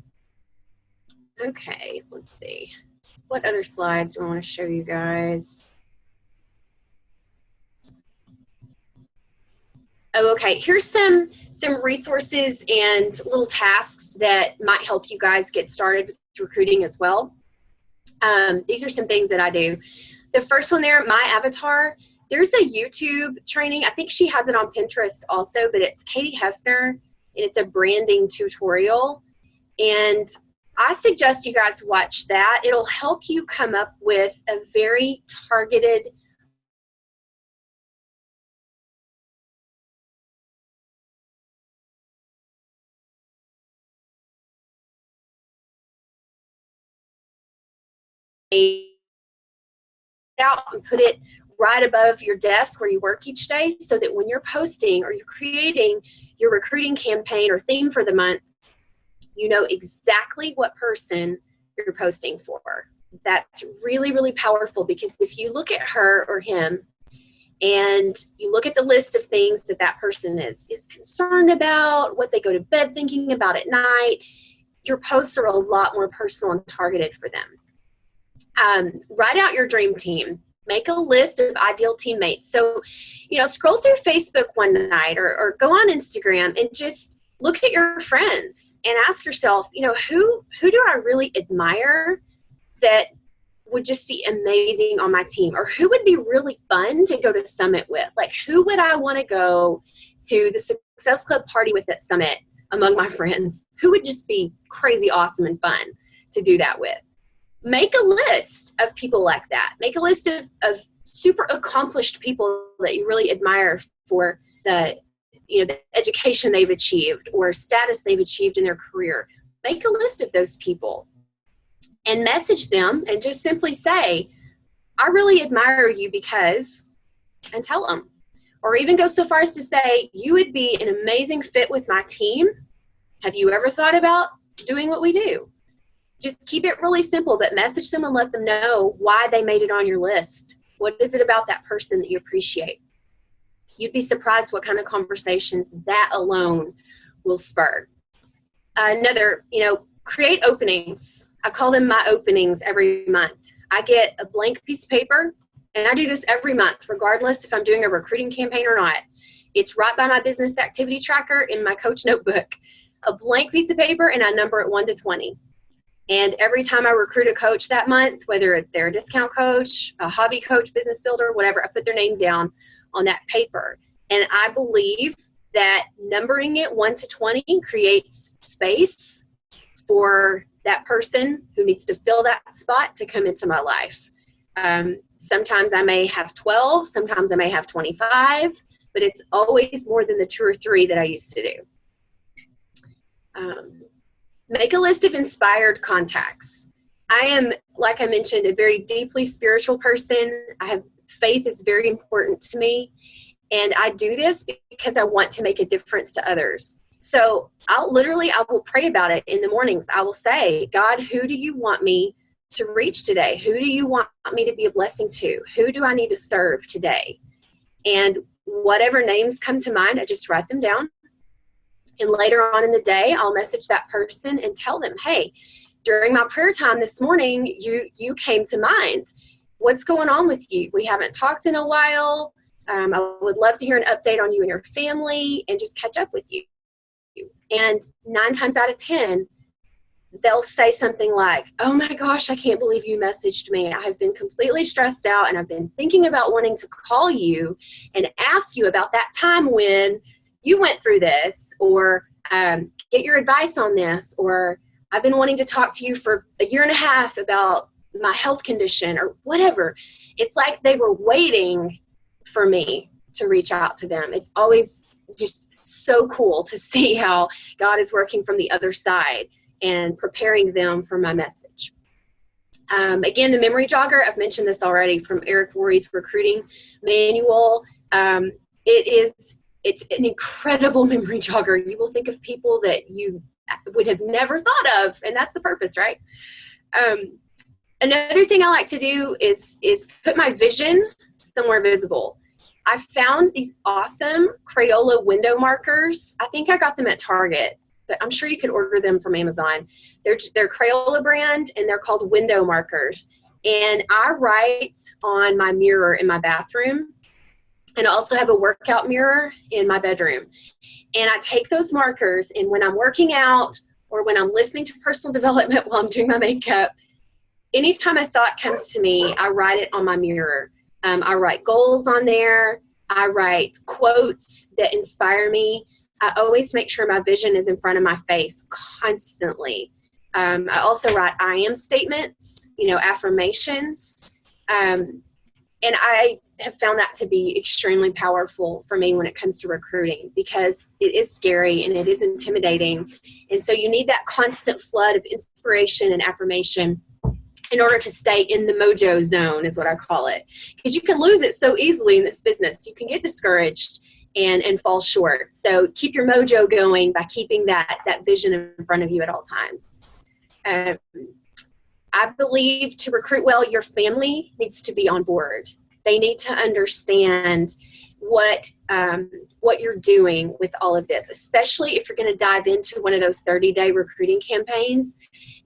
Okay, let's see. What other slides do I want to show you guys? Oh, okay. Here's some resources and little tasks that might help you guys get started with recruiting as well. These are some things that I do. The first one there, my avatar, there's a YouTube training. I think she has it on Pinterest also, but it's Katie Hefner, and it's a branding tutorial. And I suggest you guys watch that. It'll help you come up with a very targeted out and put it right above your desk where you work each day so that when you're posting or you're creating your recruiting campaign or theme for the month, you know exactly what person you're posting for. that's really, really powerful, because if you look at her or him and you look at the list of things that that person is concerned about, what they go to bed thinking about at night, your posts are a lot more personal and targeted for them. Write out your dream team. Make a list of ideal teammates. So, scroll through Facebook one night, or go on Instagram and just look at your friends and ask yourself, who do I really admire that would just be amazing on my team, or who would be really fun to go to Summit with? Like, who would I want to go to the Success Club party with at Summit among my friends? Who would just be crazy awesome and fun to do that with? Make a list of people like that. Make a list of super accomplished people that you really admire for the education they've achieved or status they've achieved in their career. Make a list of those people and message them and just simply say, I really admire you because, and tell them. Or even go so far as to say, you would be an amazing fit with my team. Have you ever thought about doing what we do? Just keep it really simple, but message them and let them know why they made it on your list. What is it about that person that you appreciate? You'd be surprised what kind of conversations that alone will spur. Another, create openings. I call them my openings every month. I get a blank piece of paper, and I do this every month, regardless if I'm doing a recruiting campaign or not. It's right by my business activity tracker in my coach notebook. A blank piece of paper, and I number it 1 to 20. And every time I recruit a coach that month, whether they're a discount coach, a hobby coach, business builder, whatever, I put their name down on that paper. And I believe that numbering it 1 to 20 creates space for that person who needs to fill that spot to come into my life. Sometimes I may have 12, sometimes I may have 25, but it's always more than the 2 or 3 that I used to do. Make a list of inspired contacts. I am, like I mentioned, a very deeply spiritual person. Faith is very important to me. And I do this because I want to make a difference to others. So I will pray about it in the mornings. I will say, God, who do you want me to reach today? Who do you want me to be a blessing to? Who do I need to serve today? And whatever names come to mind, I just write them down. And later on in the day, I'll message that person and tell them, hey, during my prayer time this morning, you came to mind. What's going on with you? We haven't talked in a while. I would love to hear an update on you and your family and just catch up with you. And 9 times out of 10, they'll say something like, oh my gosh, I can't believe you messaged me. I've been completely stressed out and I've been thinking about wanting to call you and ask you about that time when you went through this, or get your advice on this, or I've been wanting to talk to you for 1.5 years about my health condition, or whatever. It's like they were waiting for me to reach out to them. It's always just so cool to see how God is working from the other side and preparing them for my message. Again, the memory jogger, I've mentioned this already, from Eric Worre's recruiting manual. It's an incredible memory jogger. You will think of people that you would have never thought of, and that's the purpose, right? Another thing I like to do is put my vision somewhere visible. I found these awesome Crayola window markers. I think I got them at Target, but I'm sure you could order them from Amazon. They're Crayola brand, and they're called window markers. And I write on my mirror in my bathroom, and I also have a workout mirror in my bedroom. And I take those markers, and when I'm working out or when I'm listening to personal development while I'm doing my makeup, anytime a thought comes to me, I write it on my mirror. I write goals on there. I write quotes that inspire me. I always make sure my vision is in front of my face constantly. I also write I am statements, affirmations. And I have found that to be extremely powerful for me when it comes to recruiting, because it is scary and it is intimidating. And so you need that constant flood of inspiration and affirmation in order to stay in the mojo zone, is what I call it. Because you can lose it so easily in this business. You can get discouraged and fall short. So keep your mojo going by keeping that vision in front of you at all times. I believe to recruit well, your family needs to be on board. They need to understand what you're doing with all of this, especially if you're going to dive into one of those 30-day recruiting campaigns.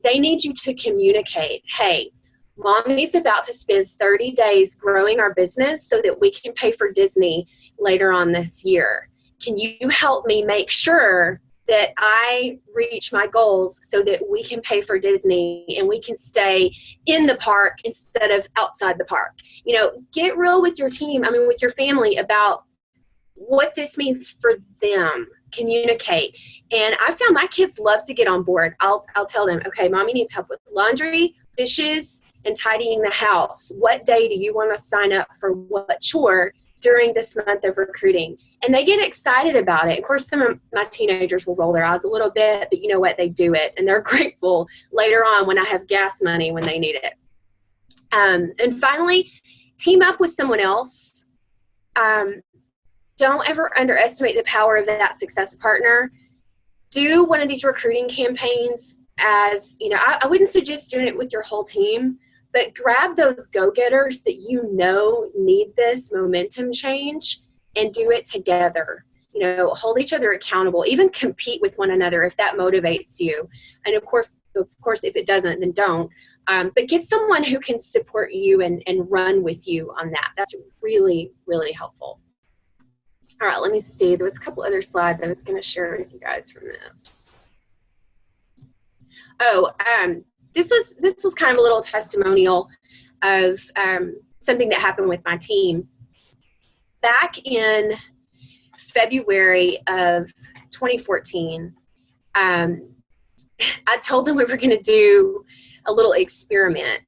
They need you to communicate, hey, Mommy's about to spend 30 days growing our business so that we can pay for Disney later on this year. Can you help me make sure that I reach my goals so that we can pay for Disney and we can stay in the park instead of outside the park? You know, get real with your team, with your family about what this means for them. Communicate. And I found my kids love to get on board. I'll tell them, okay, Mommy needs help with laundry, dishes, and tidying the house. What day do you want to sign up for what chore during this month of recruiting? And they get excited about it. Of course, some of my teenagers will roll their eyes a little bit, but you know what? They do it, and they're grateful later on when I have gas money when they need it. And finally, team up with someone else. Don't ever underestimate the power of that success partner. Do one of these recruiting campaigns as, I wouldn't suggest doing it with your whole team, but grab those go-getters that you know need this momentum change and do it together. Hold each other accountable, even compete with one another if that motivates you. And of course, if it doesn't, then don't. But get someone who can support you and run with you on that. That's really, really helpful. All right, let me see. There was a couple other slides I was going to share with you guys from this. This was kind of a little testimonial of something that happened with my team. Back in February of 2014, I told them we were going to do a little experiment.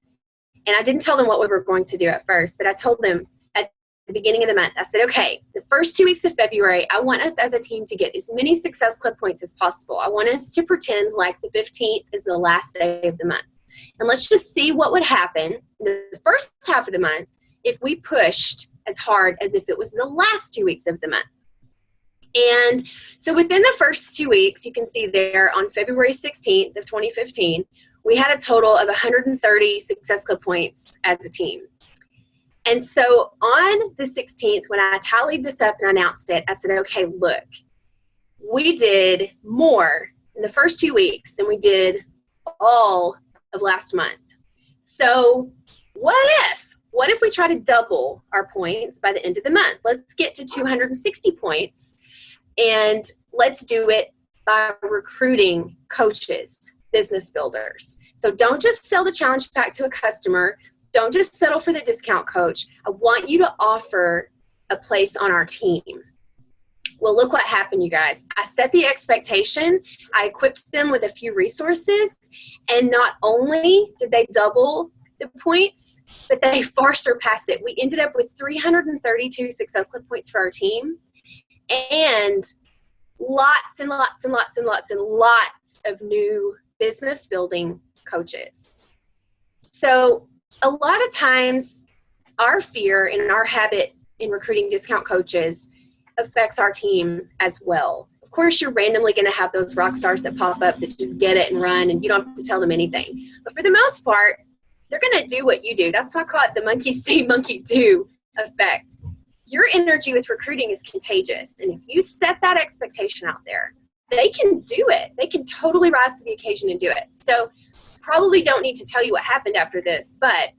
And I didn't tell them what we were going to do at first, but I told them at the beginning of the month, I said, okay, the first 2 weeks of February, I want us as a team to get as many Success Club points as possible. I want us to pretend like the 15th is the last day of the month. And let's just see what would happen in the first half of the month if we pushed as hard as if it was the last 2 weeks of the month. And so within the first 2 weeks, you can see there on February 16th of 2015, we had a total of 130 Success Club points as a team. And so on the 16th, when I tallied this up and announced it, I said, okay, look, we did more in the first 2 weeks than we did all of last month. So what if we try to double our points by the end of the month? Let's get to 260 points, and let's do it by recruiting coaches, business builders. So don't just sell the challenge pack to a customer. Don't just settle for the discount coach. I want you to offer a place on our team. Well, look what happened, you guys. I set the expectation. I equipped them with a few resources, and not only did they double the points, but they far surpassed it. We ended up with 332 Success Club points for our team, and lots and lots and lots and lots and lots of new business building coaches. So a lot of times our fear and our habit in recruiting discount coaches affects our team as well. Of course, you're randomly going to have those rock stars that pop up that just get it and run, and you don't have to tell them anything. But for the most part, they're going to do what you do. That's why I call it the monkey see, monkey do effect. Your energy with recruiting is contagious. And if you set that expectation out there, they can do it. They can totally rise to the occasion and do it. So probably don't need to tell you what happened after this, but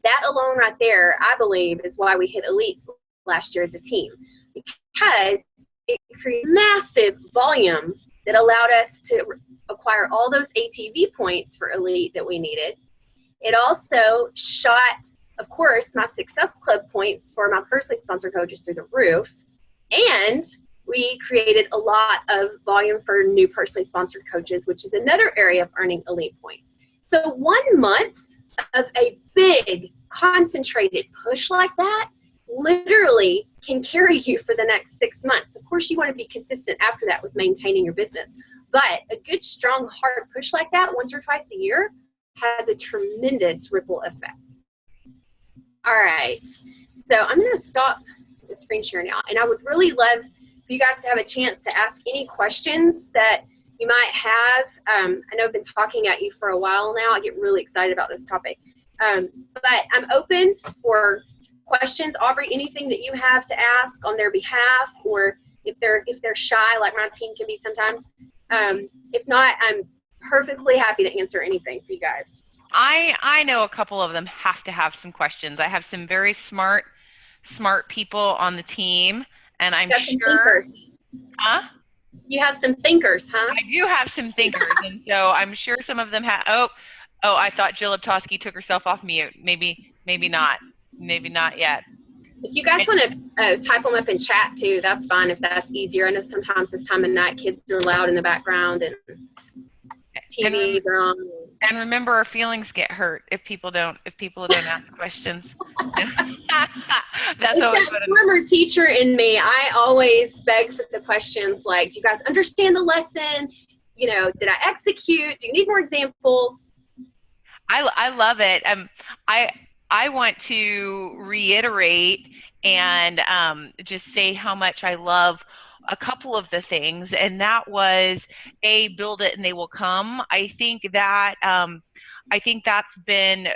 that alone right there, I believe, is why we hit elite last year as a team, because it created massive volume that allowed us to acquire all those ATV points for elite that we needed. It also shot, of course, my Success Club points for my personally sponsored coaches through the roof. And we created a lot of volume for new personally sponsored coaches, which is another area of earning elite points. So 1 month of a big concentrated push like that literally can carry you for the next 6 months. Of course, you want to be consistent after that with maintaining your business. But a good, strong, hard push like that once or twice a year has a tremendous ripple effect. All right. So I'm going to stop the screen share now. And I would really love for you guys to have a chance to ask any questions that you might have. I know I've been talking at you for a while now. I get really excited about this topic. But I'm open for questions. Aubrey, anything that you have to ask on their behalf, or if they're shy, like my team can be sometimes. If not, I'm perfectly happy to answer anything for you guys. I know a couple of them have to have some questions. I have some very smart people on the team, and I'm You have some sure, thinkers. huh? You have some thinkers, huh? I do have some thinkers, and so I'm sure some of them have. Oh, I thought Jill Liptowski took herself off mute. Maybe not. Maybe not yet. If you guys want to type them up in chat too, that's fine if that's easier. I know sometimes this time of night kids are loud in the background and TV they're on. And remember, our feelings get hurt if people don't ask questions. That's It's always that former teacher in me. I always beg for the questions like, do you guys understand the lesson? You know, did I execute? Do you need more examples? I love it. I want to reiterate and just say how much I love a couple of the things, and that was build it and they will come. I think that's been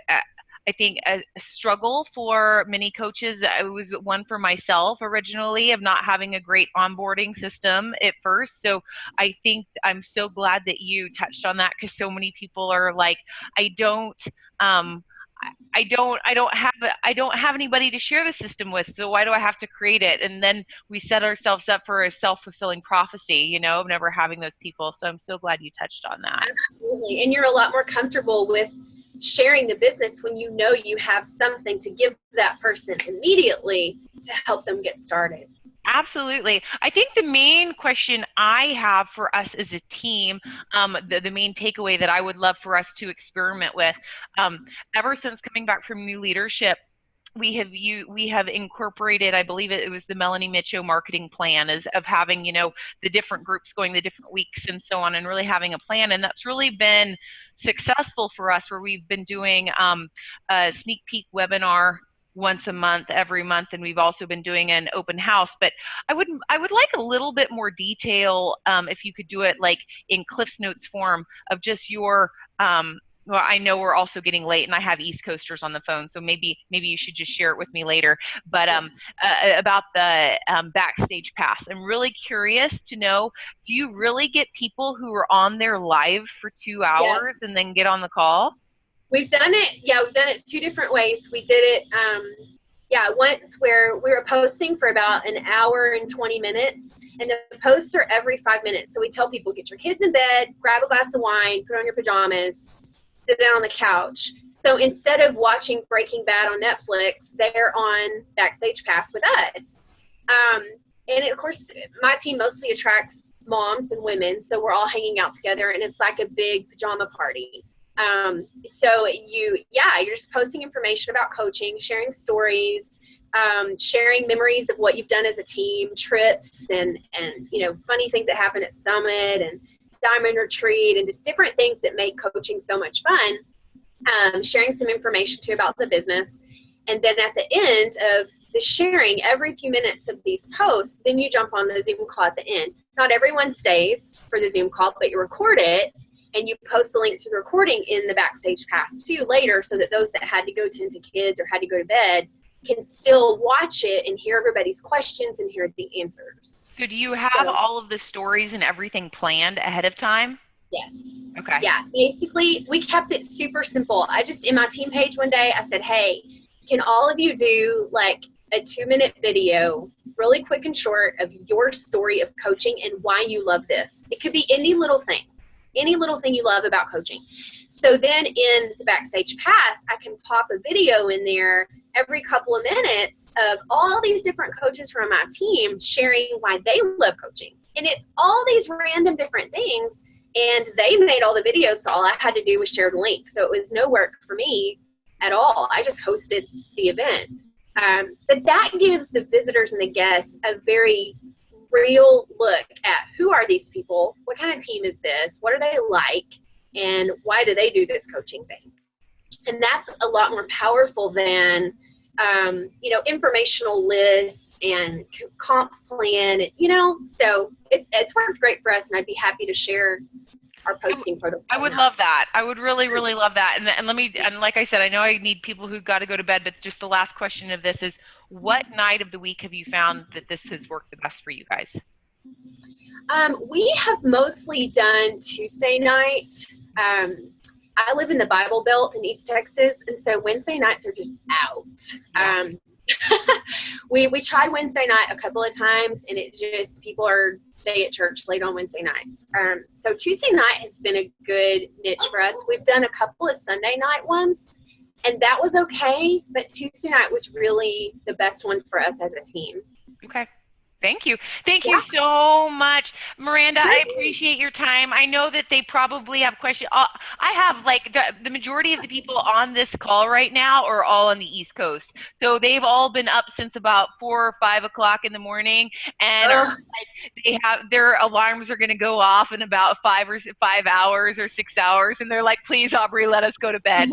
I think a struggle for many coaches. It was one for myself originally of not having a great onboarding system at first. So I think I'm so glad that you touched on that, because so many people are like, I don't have anybody to share the system with, so why do I have to create it? And then we set ourselves up for a self-fulfilling prophecy, of never having those people. So I'm so glad you touched on that. Absolutely. And you're a lot more comfortable with sharing the business when you know you have something to give that person immediately to help them get started. Absolutely. I think the main question I have for us as a team, the main takeaway that I would love for us to experiment with, ever since coming back from new leadership, we have incorporated, I believe it was the Melanie Mitchell marketing plan, of having, the different groups going the different weeks and so on, and really having a plan. And that's really been successful for us, where we've been doing a sneak peek webinar once a month, every month, and we've also been doing an open house. But I would like a little bit more detail, if you could do it like in Cliff's Notes form, of just your well, I know we're also getting late, and I have East Coasters on the phone, so maybe you should just share it with me later. But about the backstage pass, I'm really curious to know: do you really get people who are on there live for 2 hours and then get on the call? We've done it. Yeah, we've done it 2 different ways. We did it. Once where we were posting for about an hour and 20 minutes, and the posts are every 5 minutes. So we tell people, get your kids in bed, grab a glass of wine, put on your pajamas, sit down on the couch. So instead of watching Breaking Bad on Netflix, they're on Backstage Pass with us. And of course, my team mostly attracts moms and women, so we're all hanging out together, and it's like a big pajama party. So you're just posting information about coaching, sharing stories, sharing memories of what you've done as a team, trips, and funny things that happen at Summit and Diamond Retreat, and just different things that make coaching so much fun. Sharing some information too about the business. And then at the end of the sharing, every few minutes of these posts, then you jump on the Zoom call at the end. Not everyone stays for the Zoom call, but you record it, and you post the link to the recording in the Backstage Pass too later, so that those that had to go tend to kids or had to go to bed can still watch it and hear everybody's questions and hear the answers. So do you have all of the stories and everything planned ahead of time? Yes. Okay. Yeah, basically we kept it super simple. In my team page one day, I said, hey, can all of you do like a 2-minute video, really quick and short, of your story of coaching and why you love this? It could be any little thing you love about coaching. So then in the Backstage Pass, I can pop a video in there every couple of minutes of all these different coaches from my team sharing why they love coaching. And it's all these random different things, and they made all the videos, so all I had to do was share the link. So it was no work for me at all. I just hosted the event. But that gives the visitors and the guests a very real look at who are these people, what kind of team is this, what are they like, and why do they do this coaching thing. And that's a lot more powerful than informational lists and comp plan, so it's worked great for us, and I'd be happy to share our posting protocol. I would love that. I would really, really love that. And like I said, I know I need people who got to go to bed, but just the last question of this is, what night of the week have you found that this has worked the best for you guys? We have mostly done Tuesday night. I live in the Bible Belt in East Texas, and so Wednesday nights are just out. We tried Wednesday night a couple of times, and it just, people are stay at church late on Wednesday nights. So Tuesday night has been a good niche for us. We've done a couple of Sunday night ones, and that was okay, but Tuesday night was really the best one for us as a team. Okay. Thank you. Thank you so much, Miranda. Sure. I appreciate your time. I know that they probably have questions. I have like the majority of the people on this call right now are all on the East Coast. So they've all been up since about 4 or 5 o'clock in the morning, and are like, they have their alarms are going to go off in about 5 hours or 6 hours, and they're like, please, Aubrey, let us go to bed.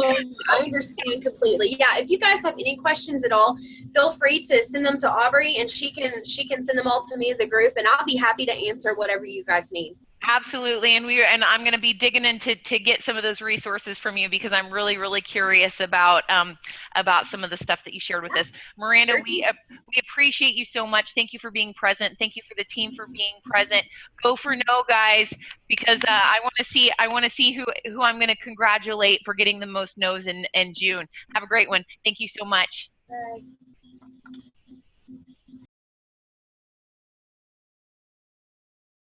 I understand completely. Yeah, if you guys have any questions at all, feel free to send them to Aubrey, and she can send them all to me as a group, and I'll be happy to answer whatever you guys need. Absolutely, and I'm going to be digging into to get some of those resources from you, because I'm really, really curious about some of the stuff that you shared with us. Miranda, Sure. we appreciate you so much. Thank you for being present. Thank you for the team for being present. Go for no, guys, because I want to see who I'm going to congratulate for getting the most no's in June. Have a great one. Thank you so much. Bye.